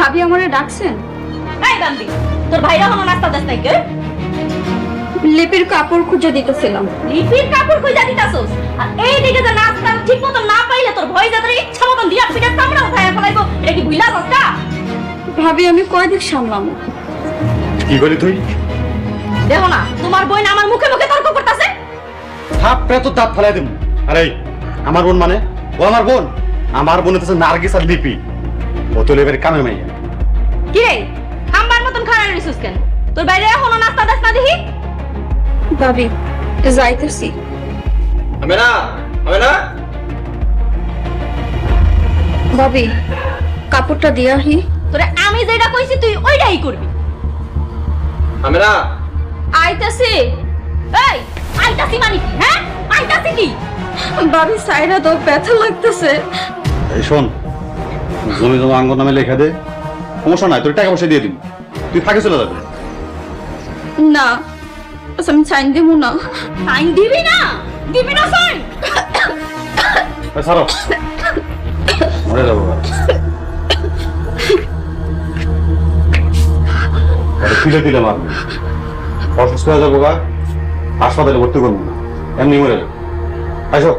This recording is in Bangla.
ভাবি আমারে ডাকছেন? এই বান্দি, তোর ভাইরা হলো নাস্তা দাস নাই কে? লিপির কাপড় খুঁজে দিতেছিলাম। লিপির কাপড় কই জানি তাছস? আর এই দিকে যে নাস্তা ঠিক মতো না পাইলে তোর ভয় যাদের ইচ্ছা মতন দিয়া পিঠে চামড়া উঠায় ফেলাইবো, এটা কি বুইলা যাচ্ছে? ভাবি আমি কয়দিক সামলাম? কি বলি তুই? দেখো না, তোমার বোন আমার মুখে মুখে তর্ক করতেছে। থাপড়ে তো দাঁত ফেলাই দেবো। আরে আমার বোন মানে? ও আমার বোন। আমার বোন হচ্ছে নার্গিস আর লিপি। ও তো লেবের কামের মাইয়া। কি রে, খাম্বার মতন খাড়া রইছিস কেন? তোর বাইরে এখনো নাস্তা দাস না দেখি? ভাবি যাইতেছি। হবে না, হবে না। ভাবি কাপড়টা দিয়াহি। তোরে আমি যেটা কইছি তুই ওইটাই করবি। হবে না। আইতাছি। এই, আইতাছি মানে কি? হ্যাঁ, আইতাছি কি? ভাবি সাইরা তো ব্যথা লাগতেছে। এই শোন, জমি জমা আঙ্গ নামে লেখা দে। সমস্যা নাই, তোর টাকা পয়সা দিয়ে দিন। তুই থাকে চলে যাবে। না আমি সাইন দিব না। সাইন দিবি না? দিবি না সাইন? ছাড়ো, মরে যাবো। তুলে দিলে মারবি, অসুস্থ হয়ে যাবো গা, হাসপাতালে ভর্তি করবো না, এমনি মরে যাবো। আসো।